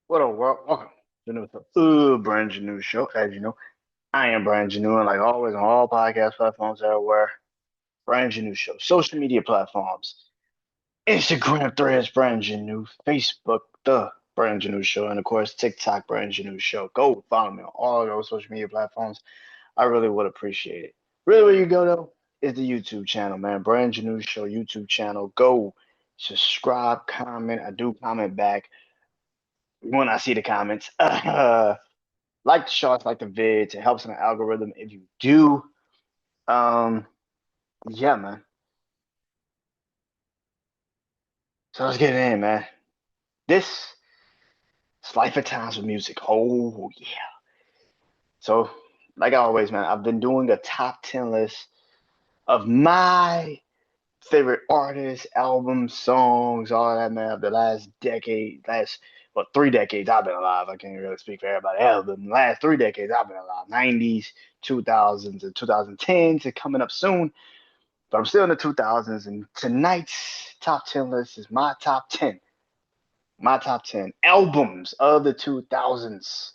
What up, world? Welcome to Brand New Show. As you know, I am Brand New, and like always on all podcast platforms everywhere, Brand New Show. Social media platforms, Instagram threads, Brand New, Facebook, the Brand New Show, and of course TikTok, Brand New Show. Go follow me on all of those social media platforms. I really would appreciate it. Really, where you go though is the YouTube channel, man. Brand New Show YouTube channel. Go subscribe, comment. I do comment back when I see the comments. Like the shorts, like the vids. It helps in the algorithm if you do. Um, yeah, man. So let's get it in, man. This is Life at Times with Music. Oh yeah. So, like always, man, I've been doing a top 10 list of my favorite artists, albums, songs, all that, man, of the last decade, last, well, 3 decades I've been alive. I can't really speak for everybody else, but in the last 3 decades I've been alive. 90s, 2000s, and 2010s are coming up soon. But I'm still in the 2000s, and tonight's top 10 list is my top 10 albums of the 2000s.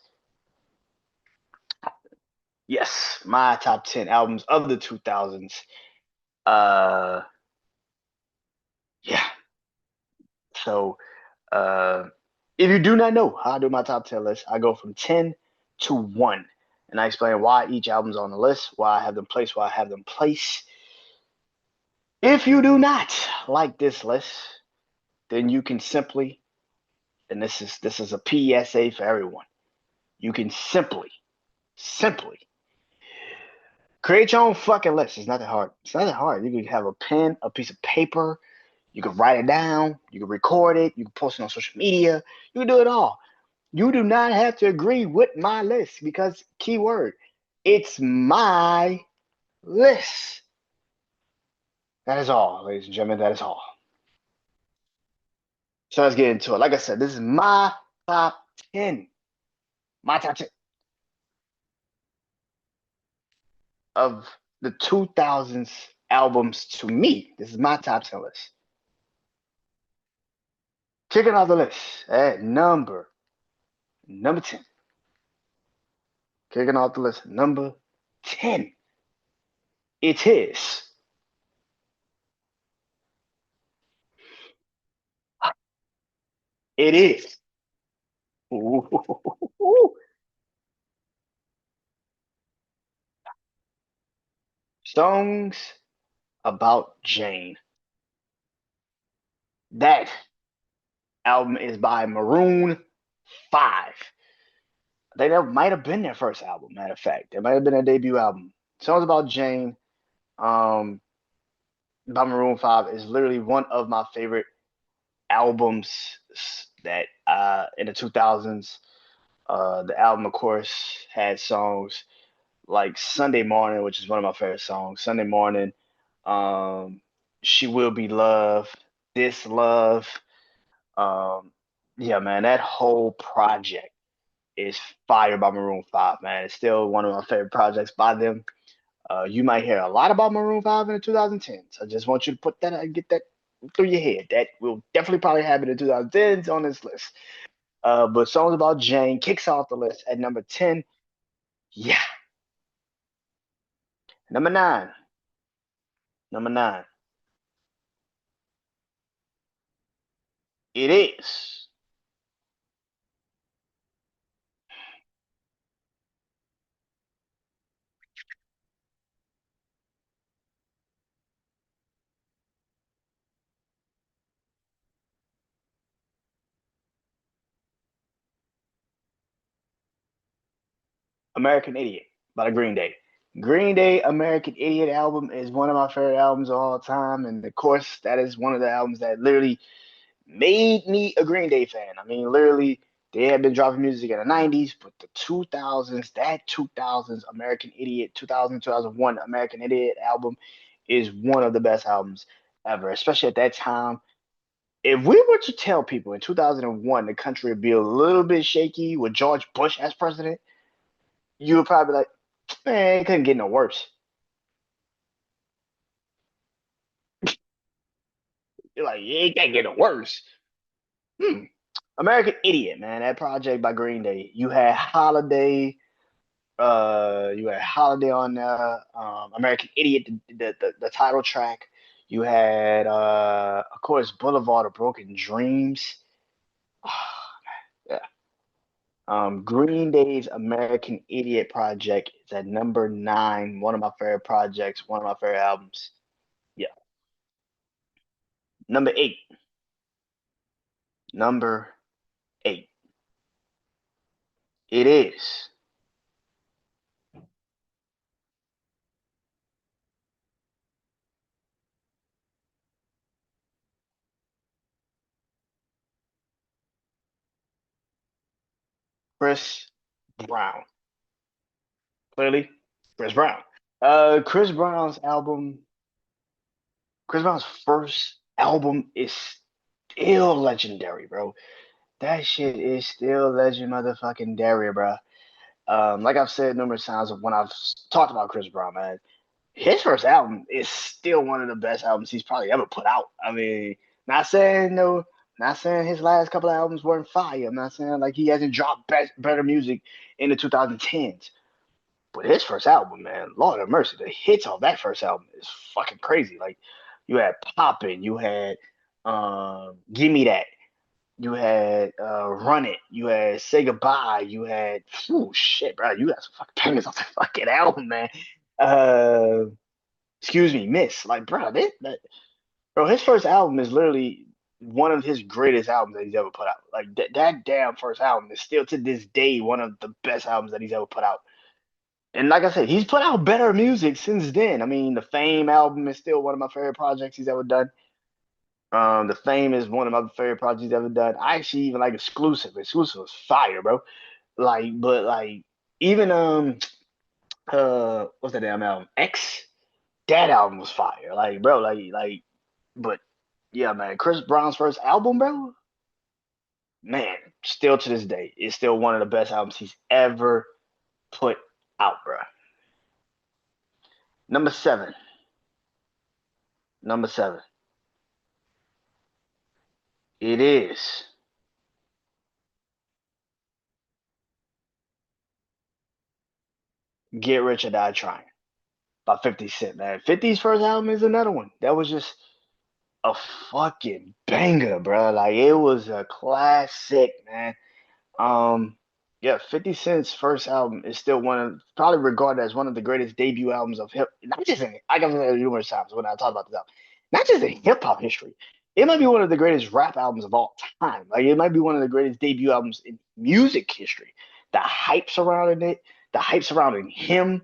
Yes, my top 10 albums of the 2000s. Uh, yeah. So, uh, if you do not know how I do my top 10 list, I go from 10 to 1. And I explain why each album's on the list, why I have them placed, why I have them placed. If you do not like this list, then you can simply, and this is a PSA for everyone. You can simply create your own fucking list. It's not that hard. It's not that hard. You can have a pen, a piece of paper. You can write it down. You can record it. You can post it on social media. You can do it all. You do not have to agree with my list because, keyword, it's my list. That is all, ladies and gentlemen. That is all. So let's get into it. Like I said, this is my top 10. My top 10 of the 2000s albums to me. This is my top 10 list. Kicking off the list at number 10. Kicking off the list, number 10. It is. It is. Songs about Jane. That album is by Maroon 5. They might have been their first album, matter of fact. It might have been their debut album. Songs about Jane, um, by Maroon 5 is literally one of my favorite albums that in the 2000s. The album, of course, had songs like Sunday Morning, which is one of my favorite songs. Sunday Morning, um, She Will Be Love, This Love. Um, yeah, man, that whole project is fire by Maroon 5, man. It's still one of my favorite projects by them. You might hear a lot about Maroon 5 in the 2010s. I just want you to put that and get that through your head. That will definitely probably happen in the 2010s on this list. But Songs About Jane kicks off the list at number 10. Yeah. Number nine. Number nine. It is American Idiot by the Green Day. Green Day American Idiot album is one of my favorite albums of all time. And of course, that is one of the albums that literally made me a Green Day fan. I mean, literally, they had been dropping music in the 90s, but the 2000s, that 2000s American Idiot, 2000, 2001 American Idiot album is one of the best albums ever, especially at that time. If we were to tell people in 2001 the country would be a little bit shaky with George Bush as president, you would probably be like, man, it couldn't get no worse. You're like, yeah, it can't get no worse. Hmm. American Idiot, man. That project by Green Day. You had Holiday on American Idiot, the title track. You had of course Boulevard of Broken Dreams. Yeah. Green Day's American Idiot project is at number nine. One of my favorite projects, one of my favorite albums. Yeah. Number eight. Number eight. It is Chris Brown. Clearly, Chris Brown. Chris Brown's album, Chris Brown's first album is still legendary, bro. That shit is still legend motherfucking dairy, bro. Like I've said numerous times when I've talked about Chris Brown, man, his first album is still one of the best albums he's probably ever put out. I mean, not saying no, not saying his last couple of albums weren't fire. I'm not saying like he hasn't dropped better music in the 2010s. But his first album, man, Lord have mercy, the hits on that first album is fucking crazy. Like you had Poppin', you had Give Me That, you had Run It, you had Say Goodbye, you had shit, bro. You got some fucking bangers on that fucking album, man. Uh Excuse Me, Miss. Like, bro, his first album is literally one of his greatest albums that he's ever put out. Like that damn first album is still to this day one of the best albums that he's ever put out. And like I said, he's put out better music since then. I mean, the Fame album is still one of my favorite projects he's ever done. The Fame is one of my favorite projects he's ever done. I actually even like Exclusive. Exclusive was fire, bro. Like, but like even what's that damn album? X. That album was fire. Like, bro, but yeah, man. Chris Brown's first album, bro, man, still to this day, is still one of the best albums he's ever put out, bro. Number seven. Number seven. It is Get Rich or Die Trying by 50 Cent, man. 50's first album is another one. That was just a fucking banger, bro. Like it was a classic, man. Um, yeah, 50 Cent's first album is still one of probably regarded as one of the greatest debut albums of hip, not just in like I've said numerous times when I talk about this album, not just in hip hop history. It might be one of the greatest rap albums of all time. Like it might be one of the greatest debut albums in music history. The hype surrounding it, the hype surrounding him.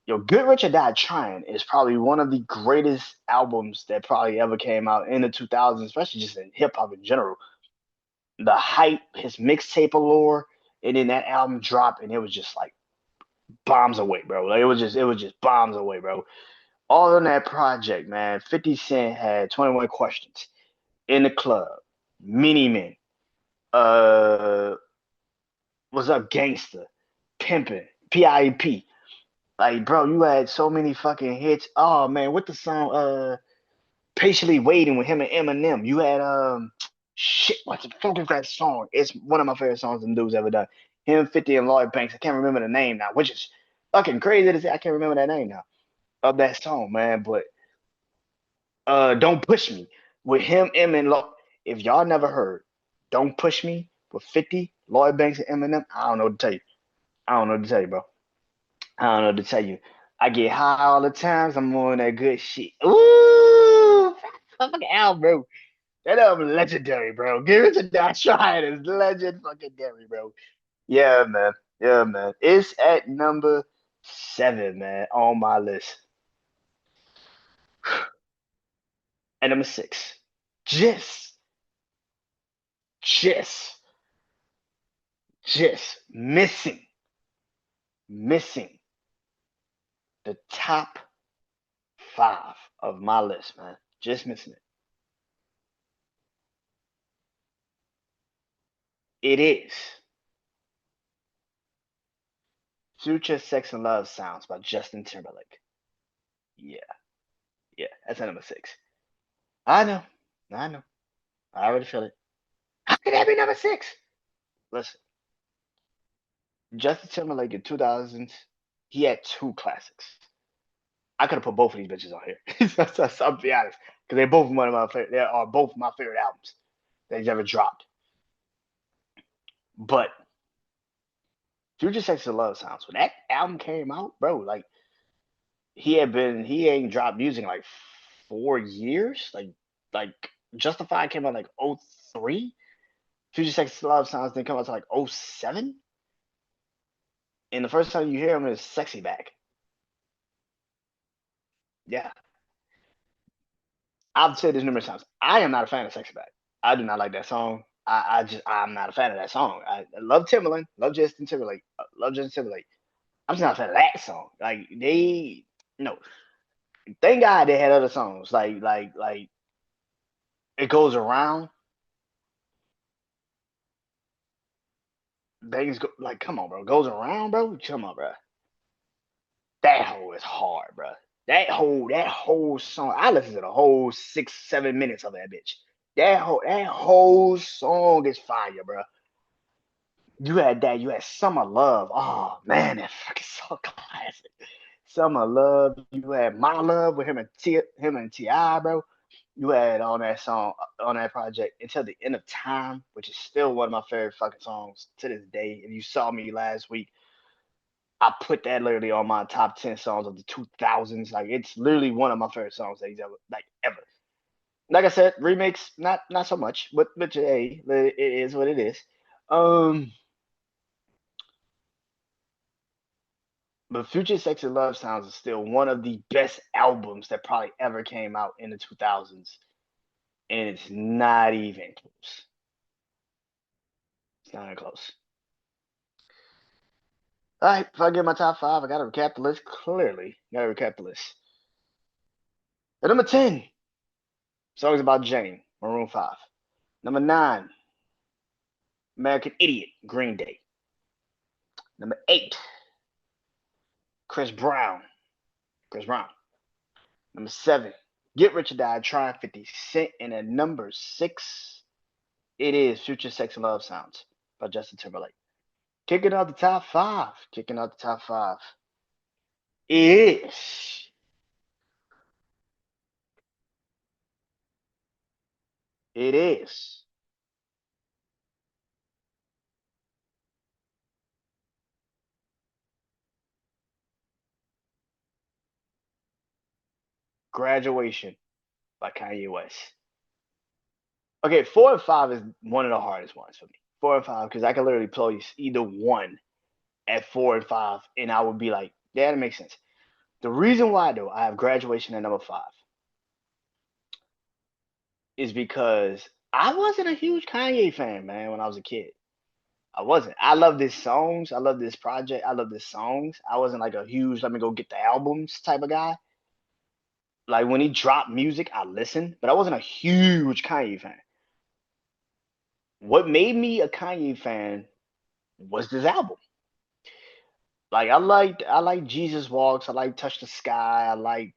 Yo, Good Rich or Die Trying is probably one of the greatest albums that probably ever came out in the 2000s, especially just in hip hop in general. The hype, his mixtape allure, and then that album dropped, and it was just like bombs away, bro. Like it was just bombs away, bro. All on that project, man. 50 Cent had 21 Questions, In the Club, Mini Men, uh, What's Up Gangster, Pimpin', PIEP. Like, bro, you had so many fucking hits. Oh man, what the song? Patiently Waiting with him and Eminem. You had shit. What the fuck is that song? It's one of my favorite songs the dude's ever done. Him, 50, and Lloyd Banks. I can't remember the name now, which is fucking crazy to say. I can't remember that name now of that song, man. But Don't Push Me with him, M, and Lloyd. If y'all never heard Don't Push Me with 50, Lloyd Banks, and Eminem, I don't know what to tell you. I don't know what to tell you, bro. I don't know what to tell you. I get high all the times. I'm on that good shit. Ooh, fucking album, bro. That album legendary, bro. Give it to Dash Ryan is legend fucking Gary, bro. Yeah, man. Yeah, man. It's at number seven, man, on my list. At number six. Just, just, just missing the top five of my list, man. Just missing it. It is Future Sex and Love Sounds by Justin Timberlake. Yeah, yeah, that's at number six. I know. I know. I already feel it. It had me number 6. Listen, Justin Timberlake in 2000s, he had 2 classics. I could have put both of these bitches on here. I'll be honest, because they're both one of my favorite. They are both my favorite albums that he's ever dropped. But Future Sex and Love Sounds, when that album came out, bro, like he ain't dropped music in like 4 years. Like Justified came out like 03. Future Sex and Love Sounds didn't come out to like 07. And the first time you hear him is Sexy Back. Yeah. I've said this numerous times. I am not a fan of Sexy Back. I do not like that song. I'm not a fan of that song. I love Timberland, love Justin Timberlake, love Justin Timberlake. I'm just not a fan of that song. Like they no. Thank God they had other songs like It Goes Around. Things go like come on, bro. Goes Around, bro. Come on, bro. That whole is hard, bro. That whole song. I listened to the whole 6-7 minutes of that bitch. That whole song is fire, bro. You had that. You had Summer Love. Oh man, that fucking song classic. Summer Love. You had My Love with him and Ti, bro. You had on that song on that project Until the End of Time, which is still one of my favorite fucking songs to this day. If you saw me last week, I put that literally on my top 10 songs of the 2000s. Like it's literally one of my favorite songs that he's ever. Like I said, remakes not so much, but hey, it is what it is. Um, but Future Sex and Love Sounds is still one of the best albums that probably ever came out in the 2000s, and it's not even close. It's not even close. All right, if I get my top 5, I gotta recap the list. Clearly, gotta recap the list. At number 10, songs about Jane, Maroon 5. Number 9, American Idiot, Green Day. Number 8, Chris Brown, Chris Brown. Number 7, Get Rich or Die Trying 50 Cent. And at number 6, it is Future Sex and Love Sounds by Justin Timberlake. Kicking out the top 5. Kicking out the top 5 is it is Graduation by Kanye West. Okay, 4 and 5 is one of the hardest ones for me. 4 and 5, because I can literally place either one at 4 and 5, and I would be like, yeah, that makes sense. The reason why though I have Graduation at number 5 is because I wasn't a huge Kanye fan, man, when I was a kid. I wasn't. I love his songs. I love this project. I love his songs. I wasn't like a huge let me go get the albums type of guy. Like when he dropped music, I listened, but I wasn't a huge Kanye fan. What made me a Kanye fan was this album. Like I liked Jesus Walks, I like Touch the Sky, I like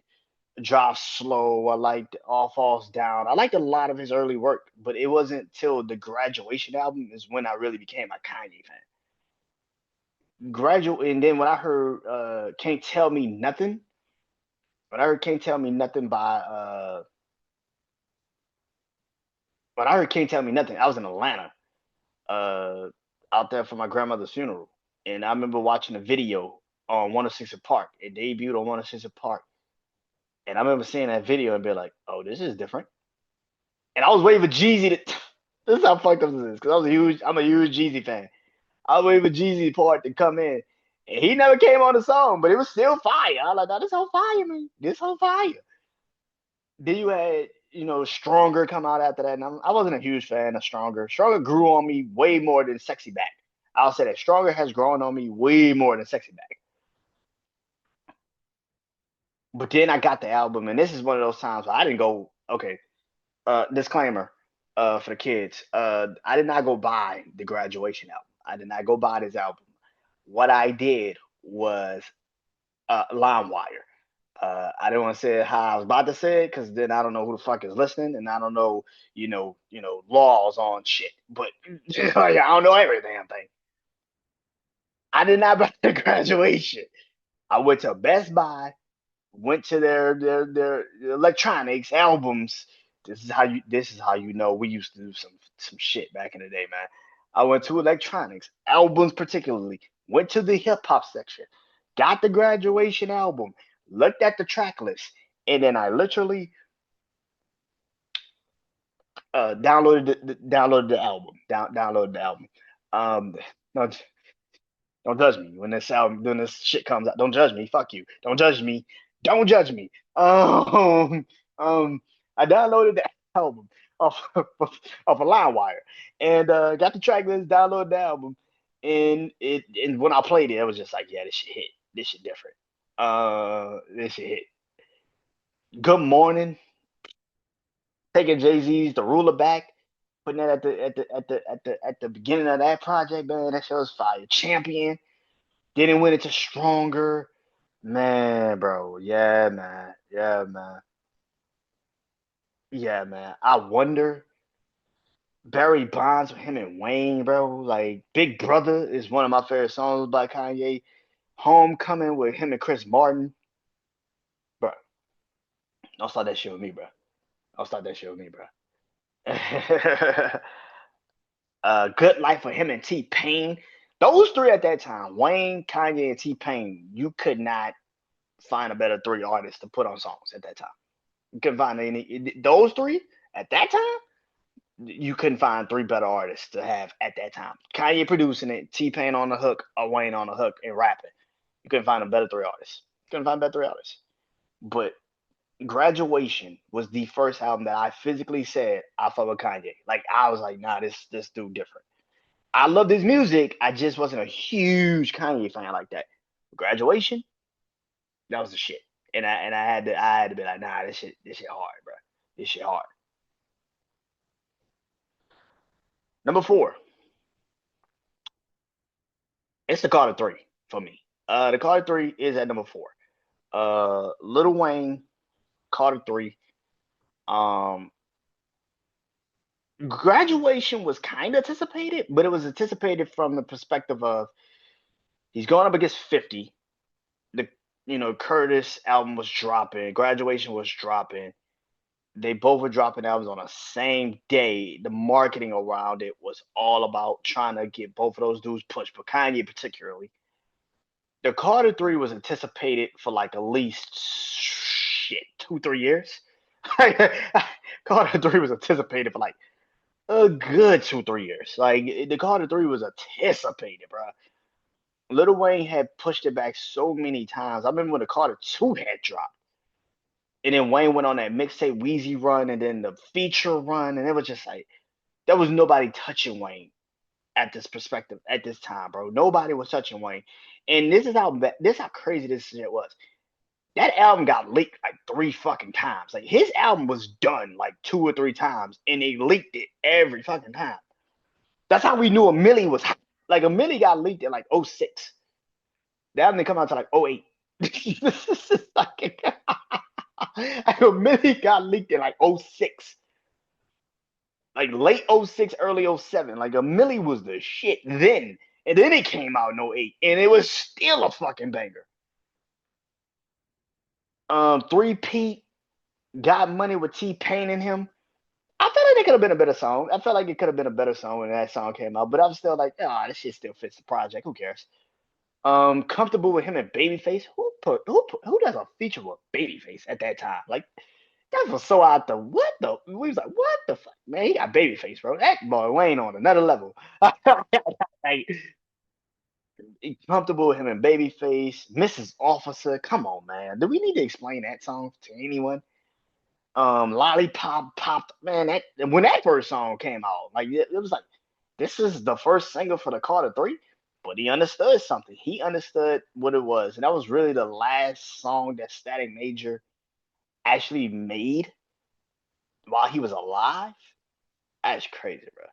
Drive Slow, I liked All Falls Down. I liked a lot of his early work, but it wasn't till the Graduation album is when I really became a Kanye fan. Graduate, and then when I heard Can't Tell Me Nothing, when I heard Can't Tell Me Nothing by when I heard Can't Tell Me Nothing, I was in Atlanta, uh out there for my grandmother's funeral. And I remember watching a video on 106 Park. It debuted on 106 Park. And I remember seeing that video and being like, oh, this is different. And I was waiting for Jeezy to this is how fucked up this is. Because I'm a huge Jeezy fan. I was waiting for Jeezy part to come in. And he never came on the song, but it was still fire. I was like, no, this whole fire, man. This whole fire. Then you had, Stronger come out after that. And I wasn't a huge fan of Stronger. Stronger grew on me way more than Sexy Back. I'll say that Stronger has grown on me way more than Sexy Back. But then I got the album, and this is one of those times where I didn't go, okay, disclaimer for the kids. I did not go buy the Graduation album. I did not go buy this album. What I did was LimeWire. I didn't want to say it how I was about to say it because then I don't know who the fuck is listening, and I don't know, laws on shit. But I don't know every damn thing. I did not buy the graduation. I went to Best Buy, went to their electronics albums. This is how you know we used to do some shit back in the day, man. I went to electronics albums particularly. Went to the hip hop section, got the graduation album, looked at the track list, and then I literally downloaded the album. Downloaded the album. No, don't judge me when this shit comes out. Don't judge me. Fuck you. Don't judge me. Don't judge me. I downloaded the album off off a LimeWire and got the track list, downloaded the album, and when I played it, it was just like, yeah, this shit hit. This shit different. This shit hit. Good morning. Taking Jay Z's The Ruler back, putting that at the beginning of that project, man. That shit was fire. Champion. Didn't win it to Stronger. Man, bro. Yeah, man. Yeah, man. Yeah, man. I wonder. Barry Bonds with him and Wayne, bro. Like Big Brother is one of my favorite songs by Kanye. Homecoming with him and Chris Martin. Bro, don't start that shit with me, bro. Don't start that shit with me, bro. Good Life for him and T Pain. Those three at that time, Wayne, Kanye, and T Pain, you could not find a better three artists to put on songs at that time. You couldn't find any those three at that time. You couldn't find three better artists to have at that time. Kanye producing it, T Pain on the hook, or Wayne on the hook and rapping. You couldn't find a better three artists. You couldn't find better three artists. But Graduation was the first album that I physically said I fuck with Kanye. Like I was like, nah, this dude different. I loved his music. I just wasn't a huge Kanye fan like that. Graduation, that was the shit. And I had to be like, nah, this shit hard, bro. This shit hard. Number four, it's the Carter Three for me. The Carter Three is at number four. Little Wayne, Carter Three. Um, Graduation was kind of anticipated, but it was anticipated from the perspective of he's going up against 50. The Curtis album was dropping, Graduation was dropping. They both were dropping albums on the same day. The marketing around it was all about trying to get both of those dudes pushed, but Kanye particularly. The Carter Three was anticipated for like at least shit 2-3 years. Carter Three was anticipated for like a good 2-3 years. Like the Carter Three was anticipated, bro. Lil Wayne had pushed it back so many times. I remember when the Carter Two had dropped, and then Wayne went on that mixtape Wheezy run, and then the feature run, and it was just like there was nobody touching Wayne at this perspective at this time, bro. Nobody was touching Wayne, and this how crazy this shit was. That album got leaked like three fucking times. Like his album was done like 2 or 3 times, and they leaked it every fucking time. That's how we knew a Millie was hot. Like a Millie got leaked in like '06. The album didn't come out to like '08. This is like a Millie got leaked in like '06. Like late '06, early '07. Like a Millie was the shit then. And then it came out in '08. And it was still a fucking banger. Three Pete Got Money with T Pain in him. I felt like it could have been a better song. I felt like it could have been a better song when that song came out, but I'm still like, this shit still fits the project. Who cares? Comfortable with him and Babyface. Who does a feature with Babyface at that time? Like that was so out the what the we was like, what the fuck? Man, he got Babyface, bro. That boy Wayne on another level. Like comfortable with him and Babyface, Mrs. Officer. Come on, man. Do we need to explain that song to anyone? Lollipop popped, man. That when that first song came out, like it was like this is the first single for the Carter Three, but he understood something. He understood what it was, and that was really the last song that Static Major actually made while he was alive. That's crazy, bro.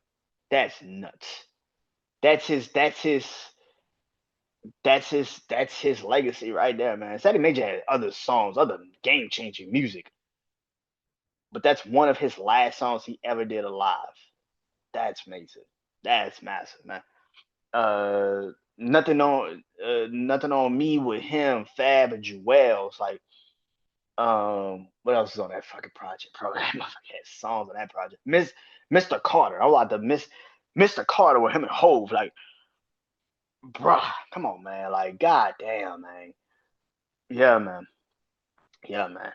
That's nuts. That's his. That's his legacy right there, man. Sadie Major had other songs, other game changing music, but that's one of his last songs he ever did alive. That's amazing. That's massive, man. Nothing on me with him, Fab and Jewels. Like, what else is on that fucking project, bro? That motherfucker had songs on that project. Mr. Carter. I want to miss Mr. Carter with him and Hove. Like, bruh, come on, man. Like, goddamn, man. Yeah, man. Yeah, man.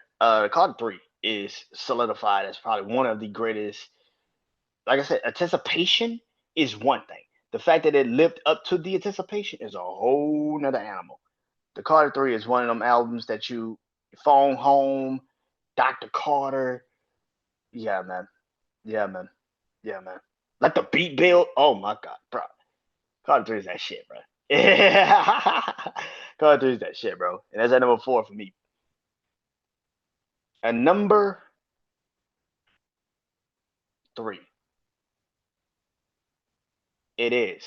Carter 3 is solidified as probably one of the greatest. Like I said, anticipation is one thing. The fact that it lived up to the anticipation is a whole nother animal. The Carter 3 is one of them albums that you phone home, Dr. Carter. Yeah, man. Yeah, man. Yeah, man. Let the beat build. Oh my god, bro. Carter 3 is that shit, bro. Carter 3 is that shit, bro. And that's at number 4 for me. And number 3, it is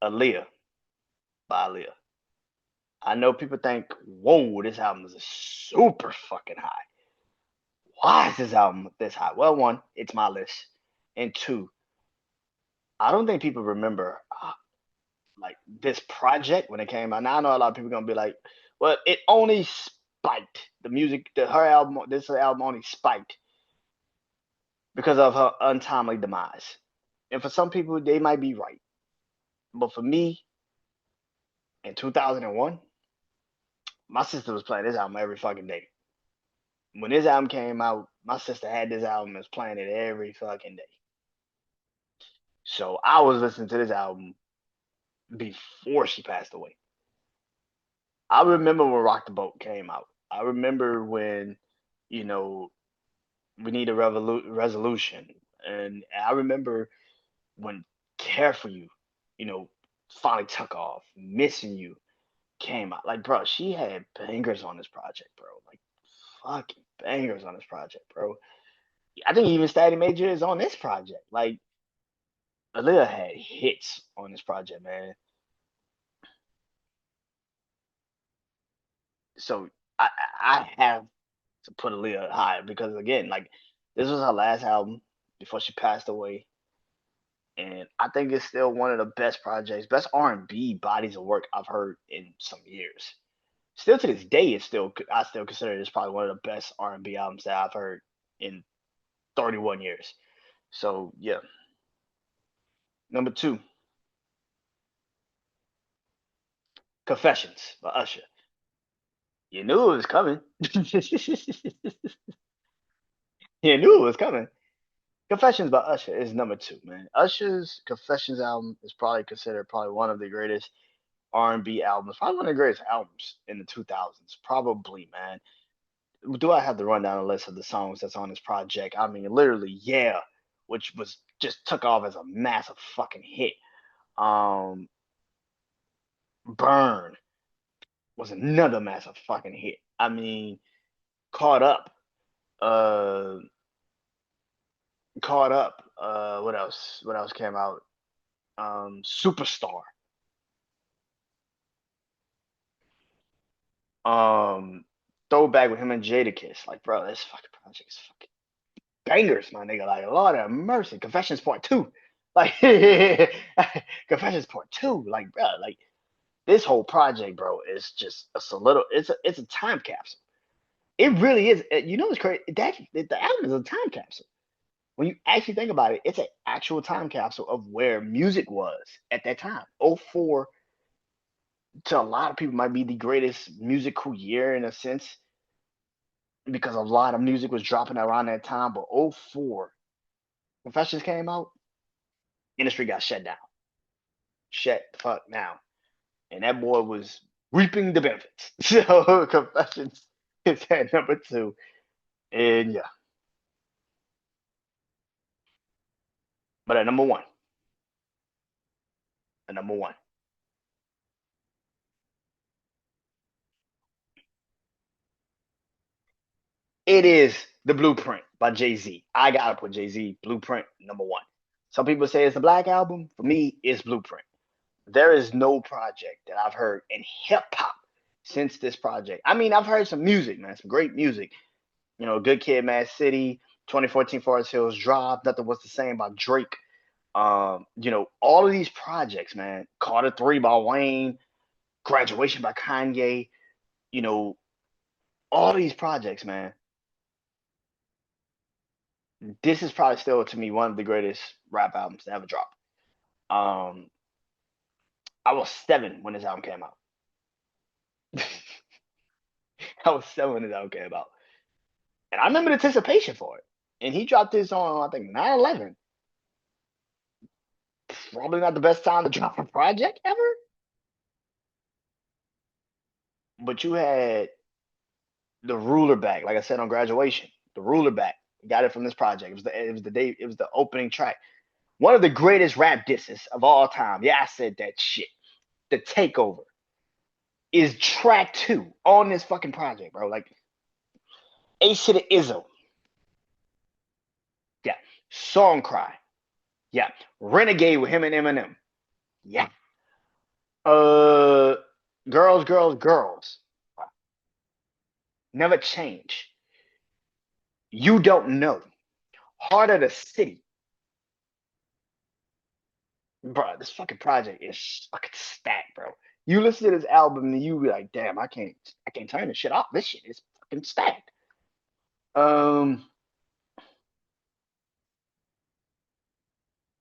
Aaliyah by Aaliyah. I know people think, whoa, this album is super fucking high. Why is this album this high? Well, one, it's my list. And two, I don't think people remember like this project when it came out. Now I know a lot of people gonna be like, well, it only spiked the music, her album, this album only spiked because of her untimely demise. And for some people, they might be right. But for me, in 2001, my sister was playing this album every fucking day. When this album came out, my sister had this album and was playing it every fucking day. So I was listening to this album before she passed away. I remember when Rock the Boat came out. I remember when, you know, we need a resolution. And I remember when Care for You, you know, finally took off. Missing You came out. Like, bro, she had bangers on this project, bro. Like, fucking bangers on this project, bro. I think even Steady Major is on this project. Like, Aaliyah had hits on this project, man. So I have to put Aaliyah higher because again, like this was her last album before she passed away, and I think it's still one of the best projects, best R&B bodies of work I've heard in some years. Still to this day, I still consider it as probably one of the best R&B albums that I've heard in 31 years. So yeah, number 2, Confessions by Usher. You knew it was coming. You knew it was coming. Confessions by Usher is number 2, man. Usher's Confessions album is probably considered probably one of the greatest R&B albums, probably one of the greatest albums in the 2000s. Probably, man. Do I have to run down a list of the songs that's on this project? I mean, literally, yeah, which was just took off as a massive fucking hit. Um, Burn was another massive fucking hit. I mean, Caught Up, uh, Caught Up. What else? What else came out? Superstar. Um, Throwback with him and Jadakiss. Like, bro, this fucking project is fucking bangers, my nigga. Like, Lord have mercy. Confessions Part Two. Like, Confessions Part Two. Like, bro, like this whole project, bro, is just a solid. It's a time capsule. It really is. You know, it's crazy. That the album is a time capsule. When you actually think about it, it's an actual time capsule of where music was at that time. Oh four to a lot of people might be the greatest musical year in a sense because a lot of music was dropping around that time. But oh four, Confessions came out, industry got shut down. Shut the fuck down. And that boy was reaping the benefits. So Confessions is at number 2. And yeah, but at number one, it is The Blueprint by Jay-Z. I gotta put Jay-Z Blueprint number 1. Some people say it's a Black Album. For me, it's Blueprint. There is no project that I've heard in hip hop since this project. I mean, I've heard some music, man, some great music. You know, Good Kid, Mad City, 2014 Forest Hills Drive, Nothing Was the Same by Drake. You know, all of these projects, man. Carter 3 by Wayne, Graduation by Kanye, you know, all these projects, man. This is probably still to me one of the greatest rap albums to ever drop. Um, I was 7 when this album came out. I was 7 when this album came out. And I remember the anticipation for it. And he dropped this on, I think, 9/11. Probably not the best time to drop a project ever. But you had the ruler back, like I said on graduation. The ruler back. Got it from this project. It was the opening track. One of the greatest rap disses of all time. Yeah, I said that shit. The takeover is track 2 on this fucking project, bro. Like Ace to the Izzo. Yeah. Song Cry. Yeah. Renegade with him and Eminem. Yeah. Uh Girls, Girls, Girls. Never Change. You Don't Know. Heart of the City. Bro, this fucking project is fucking stacked, bro. You listen to this album and you be like, damn, I can't turn this shit off. This shit is fucking stacked. Um,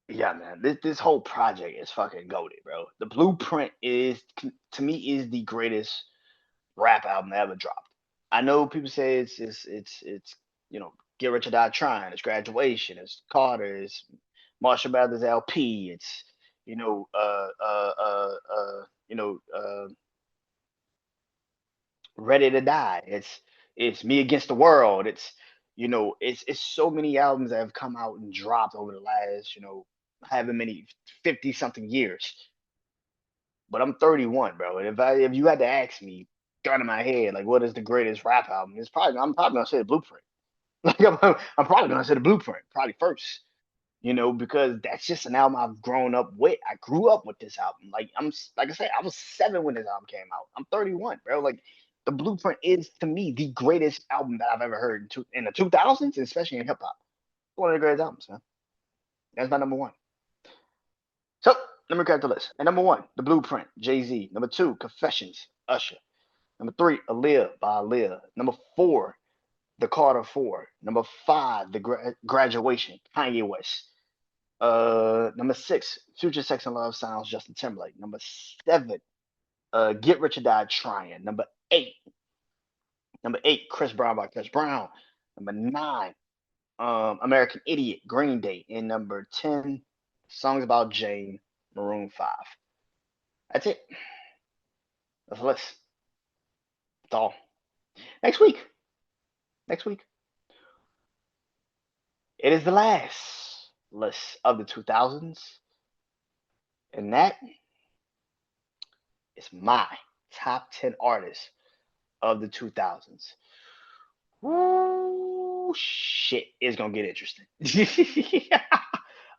yeah, man, this whole project is fucking goated, bro. The Blueprint is to me is the greatest rap album ever dropped. I know people say it's you know Get Rich or Die Trying, it's Graduation, it's Carter, it's Marshall Mathers LP, it's you know you know Ready to Die, it's Me Against the World, it's you know it's so many albums that have come out and dropped over the last you know however many 50 something years. But I'm 31, bro. And if you had to ask me, gun in my head, like what is the greatest rap album? I'm probably gonna say the Blueprint. Like I'm probably gonna say the Blueprint, probably first. You know, because that's just an album I've grown up with. I grew up with this album. Like I said, I was 7 when this album came out. I'm 31, bro. Like the Blueprint is to me the greatest album that I've ever heard in the 2000s, especially in hip hop. One of the greatest albums, man. That's my number one. So let me grab the list. At number one, The Blueprint, Jay Z. Number two, Confessions, Usher. Number three, Aaliyah by Aaliyah. Number four, The Carter Four. Number five, Graduation, Kanye West. Number six, Future Sex and Love Sounds, Justin Timberlake. Number seven, Get Rich or Die Trying. Number eight, Chris Brown by Chris Brown. Number nine, American Idiot, Green Day. And number 10, Songs About Jane, Maroon 5. That's it. That's the list. That's all. Next week. Next week. It is the last list of the 2000s. And that is my top 10 artists of the 2000s. Ooh, shit. It's going to get interesting.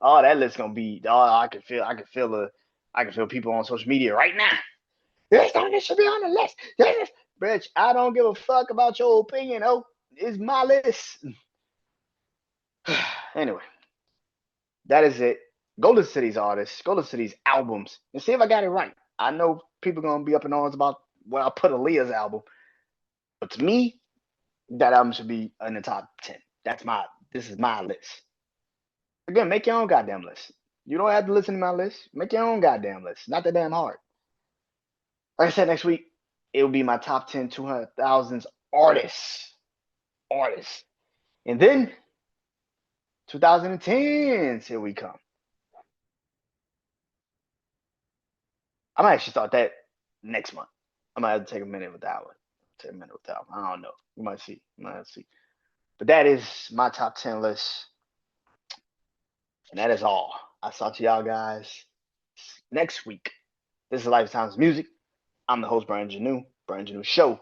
Oh, that list gonna be. Oh, I can feel people on social media right now. This should be on the list. Bitch, I don't give a fuck about your opinion. Oh, it's my list. Anyway, that is it. Go listen to these artists. Go listen to these albums and see if I got it right. I know people gonna be up in arms about where I put Aaliyah's album, but to me, that album should be in the top 10. This is my list. Again, make your own goddamn list. You don't have to listen to my list. Make your own goddamn list. Not that damn hard. Like I said, next week, it will be my top 10 200,000 artists. Artists. And then 2010s, here we come. I might actually start that next month. I might have to take a minute with that one. Take a minute with that one. I don't know. We might see. We might see. But that is my top 10 list. And that is all. I'll talk to y'all guys next week. This is Lifetime's Music. I'm the host, BrandonJaneau. BrandonJaneauShow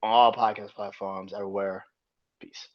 on all podcast platforms everywhere. Peace.